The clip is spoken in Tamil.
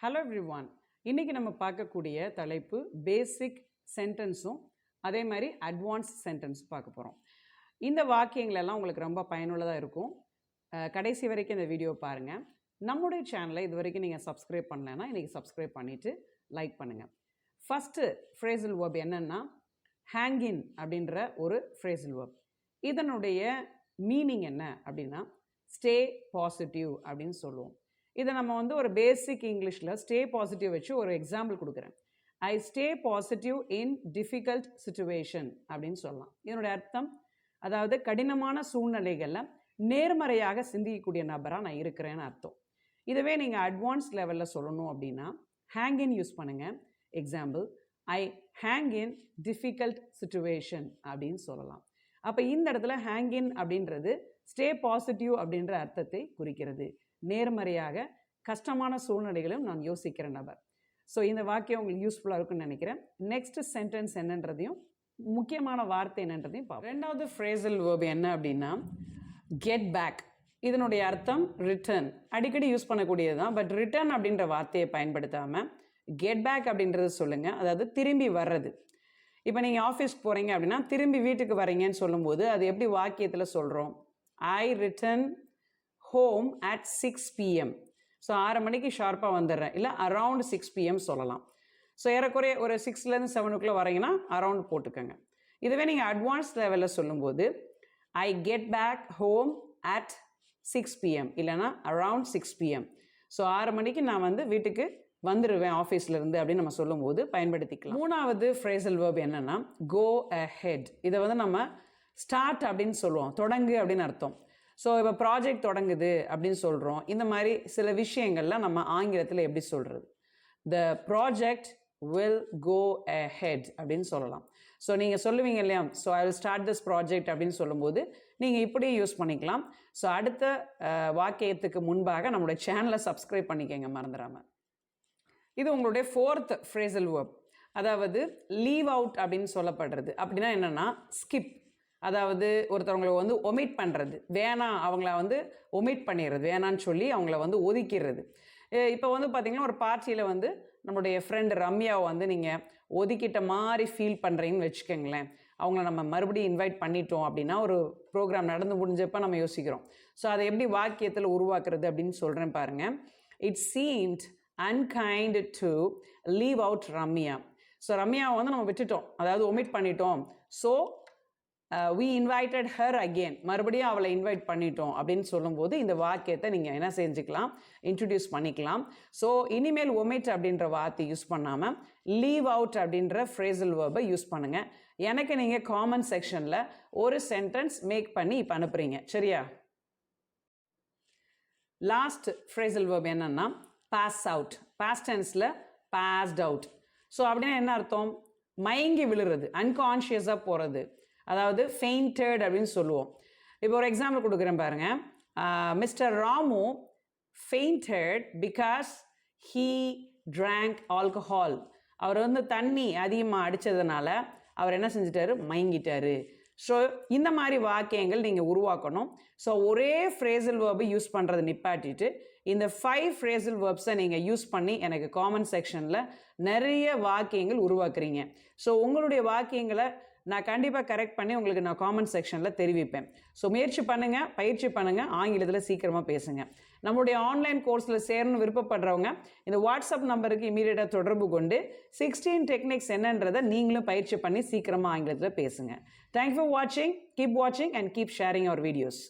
Hello everyone. இன்றைக்கி நம்ம பார்க்கக்கூடிய தலைப்பு பேசிக் சென்டென்ஸும் அதே மாதிரி அட்வான்ஸ் சென்டென்ஸ் பார்க்க போகிறோம். இந்த வாக்கியங்களெல்லாம் உங்களுக்கு ரொம்ப பயனுள்ளதாக இருக்கும். கடைசி வரைக்கும் இந்த வீடியோ பாருங்கள். நம்முடைய சேனலை இது வரைக்கும் நீங்கள் சப்ஸ்கிரைப் பண்ணலைன்னா இன்றைக்கி சப்ஸ்கிரைப் பண்ணிவிட்டு லைக் பண்ணுங்கள். ஃபஸ்ட்டு ஃப்ரேசல் வேர்ப் என்னென்னா ஹேங்கின் அப்படின்ற ஒரு ஃப்ரேசல் வேர்ப். இதனுடைய மீனிங் என்ன அப்படின்னா ஸ்டே பாசிட்டிவ் அப்படின்னு சொல்லுவோம். இதை நம்ம ஒரு பேசிக் இங்கிலீஷில் ஸ்டே பாசிட்டிவ் வச்சு ஒரு எக்ஸாம்பிள் கொடுக்குறேன். ஐ ஸ்டே பாசிட்டிவ் இன் டிஃபிகல்ட் சிச்சுவேஷன் அப்படின்னு சொல்லலாம். இதனுடைய அர்த்தம் அதாவது கடினமான சூழ்நிலைகளில் நேர்மறையாக சிந்திக்கக்கூடிய நபராக நான் இருக்கிறேன்னு அர்த்தம். இதுவே நீங்கள் அட்வான்ஸ் லெவலில் சொல்லணும் அப்படின்னா ஹேங்கின் யூஸ் பண்ணுங்கள். எக்ஸாம்பிள், ஐ ஹேங் இன் டிஃபிகல்ட் சிச்சுவேஷன் அப்படின்னு சொல்லலாம். அப்போ இந்த இடத்துல ஹேங்கின் அப்படின்றது ஸ்டே பாசிட்டிவ் அப்படின்ற அர்த்தத்தை குறிக்கிறது. நேர்மறையாக கஷ்டமான சூழ்நிலைகளும் நான் யோசிக்கிற நபர். ஸோ இந்த வாக்கியம் உங்களுக்கு யூஸ்ஃபுல்லாக இருக்குன்னு நினைக்கிறேன். நெக்ஸ்ட் சென்டென்ஸ் என்னன்றதையும் முக்கியமான வார்த்தை என்னன்றதையும் பார்ப்போம். ரெண்டாவது ஃப்ரேசல் வேர்ப் என்ன அப்படின்னா கெட் பேக். இதனுடைய அர்த்தம் ரிட்டர்ன். அடிக்கடி யூஸ் பண்ணக்கூடியது தான். பட் ரிட்டர்ன் அப்படின்ற வார்த்தையை பயன்படுத்தாமல் கெட் பேக் அப்படின்றது சொல்லுங்கள். அதாவது திரும்பி வர்றது. இப்போ நீங்கள் ஆஃபீஸ்க்கு போகிறீங்க அப்படின்னா திரும்பி வீட்டுக்கு வரீங்கன்னு சொல்லும்போது அது எப்படி வாக்கியத்தில் சொல்கிறோம்? I return home at 6 PM. So 6 மணிக்கு ஷார்ப்பாக வந்துடுறேன், இல்லை அரவுண்ட் 6 PM சொல்லலாம். ஸோ ஏறக்குறைய ஒரு 6லேருந்து 7 வரீங்கன்னா அரவுண்ட் போட்டுக்கோங்க. இதுவே நீங்கள் அட்வான்ஸ் லெவலில் சொல்லும்போது I get back home at 6 PM இல்லைனா அரவுண்ட் 6 PM. ஸோ 6 மணிக்கு நான் வீட்டுக்கு வந்துடுவேன் ஆஃபீஸ்லேருந்து அப்படின்னு நம்ம சொல்லும்போது பயன்படுத்திக்கலாம். மூணாவது ஃப்ரேசல் வேர்ப் என்னென்னா கோ அஹெட். இதை நம்ம ஸ்டார்ட் அப்படின்னு சொல்லுவோம், தொடங்கு அப்படின்னு அர்த்தம். ஸோ இப்போ ப்ராஜெக்ட் தொடங்குது அப்படின்னு சொல்கிறோம். இந்த மாதிரி சில விஷயங்கள்லாம் நம்ம ஆங்கிலத்தில் எப்படி சொல்கிறது? The project will go ahead அப்படின்னு சொல்லலாம். ஸோ நீங்கள் சொல்லுவீங்க இல்லையா, so I will start this project அப்படின்னு சொல்லும்போது நீங்கள் இப்படியும் யூஸ் பண்ணிக்கலாம். ஸோ அடுத்த வாக்கியத்துக்கு முன்பாக நம்மளுடைய சேனலை சப்ஸ்கிரைப் பண்ணிக்கங்க மறந்துடாமல். இது உங்களுடைய ஃபோர்த் ஃப்ரேசல் வேர்ப். அதாவது லீவ் அவுட் அப்படின்னு சொல்லப்படுறது. அப்படின்னா என்னென்னா ஸ்கிப். அதாவது ஒருத்தவங்களை ஒமிட் பண்ணுறது, வேணாம் அவங்கள ஒமிட் பண்ணிடுறது, வேணான்னு சொல்லி அவங்கள ஒதுக்கிடுறது. இப்போ பார்த்திங்கன்னா ஒரு பார்ட்டியில் நம்மளுடைய ஃப்ரெண்டு ரம்யாவை நீங்கள் ஒதுக்கிட்ட மாதிரி ஃபீல் பண்ணுறீங்கன்னு வச்சுக்கோங்களேன். அவங்கள நம்ம மறுபடியும் இன்வைட் பண்ணிட்டோம் அப்படின்னா ஒரு ப்ரோக்ராம் நடந்து முடிஞ்சப்போ நம்ம யோசிக்கிறோம். ஸோ அதை எப்படி வாக்கியத்தில் உருவாக்குறது அப்படின்னு சொல்கிறேன் பாருங்கள். It seemed unkind to leave out Ramya. So ரம்யாவை நம்ம விட்டுட்டோம், அதாவது ஒமிட் பண்ணிட்டோம். So we invited her again. மறுபடியும் அவளை இன்வைட் பண்ணிட்டோம் அப்படின்னு சொல்லும்போது இந்த வாக்கியத்தை நீங்கள் என்ன செஞ்சுக்கலாம், இன்ட்ரடியூஸ் பண்ணிக்கலாம். ஸோ இனிமேல் ஒமிட் அப்படின்ற வார்த்தை யூஸ் பண்ணாமல் லீவ் அவுட் அப்படின்ற ஃப்ரேசல் வேர்பை யூஸ் பண்ணுங்கள். எனக்கு நீங்கள் காமெண்ட் செக்ஷனில் ஒரு சென்டென்ஸ் மேக் பண்ணி இப்போ அனுப்புகிறீங்க, சரியா? லாஸ்ட் ஃப்ரேசல் வேர்ப் என்னன்னா பாஸ் அவுட். பாஸ்ட் டென்ஸில் பாஸ்ட் அவுட். ஸோ அப்படின்னா என்ன அர்த்தம்? மயங்கி விழுறது, அன்கான்ஷியஸாக போகிறது, அதாவது ஃபெயிண்டட் அப்படின்னு சொல்லுவோம். இப்போ ஒரு எக்ஸாம்பிள் கொடுக்குறேன் பாருங்கள். Mister Ramu fainted because he drank alcohol. அவர் தண்ணி அதிகமாக அடித்ததுனால அவர் என்ன செஞ்சிட்டாரு, மயங்கிட்டாரு. ஸோ இந்த மாதிரி வாக்கியங்கள் நீங்கள் உருவாக்கணும். ஸோ ஒரே ஃப்ரேசல் வேர்பை யூஸ் பண்ணுறது நிப்பாட்டிட்டு இந்த 5 ஃப்ரேசல் வேர்ப்ஸை நீங்கள் யூஸ் பண்ணி எனக்கு காமெண்ட் செக்ஷனில் நிறைய வாக்கியங்கள் உருவாக்குறீங்க. ஸோ உங்களுடைய வாக்கியங்களை நான் கண்டிப்பாக கரெக்ட் பண்ணி உங்களுக்கு நான் காமெண்ட் செக்ஷனில் தெரிவிப்பேன். ஸோ முயற்சி பண்ணுங்கள், பயிற்சி பண்ணுங்கள், ஆங்கிலத்தில் சீக்கிரமாக பேசுங்க. நம்மளுடைய ஆன்லைன் கோர்ஸில் சேரணும்னு விருப்பப்படுறவங்க இந்த வாட்ஸ்அப் நம்பருக்கு இமீடியட்டாக தொடர்பு கொண்டு 16 டெக்னிக்ஸ் என்னன்றதை நீங்களும் பயிற்சி பண்ணி சீக்கிரமாக ஆங்கிலத்தில் பேசுங்க. தேங்க்ஸ் ஃபார் வாட்சிங். கீப் வாட்சிங் and keep sharing our videos.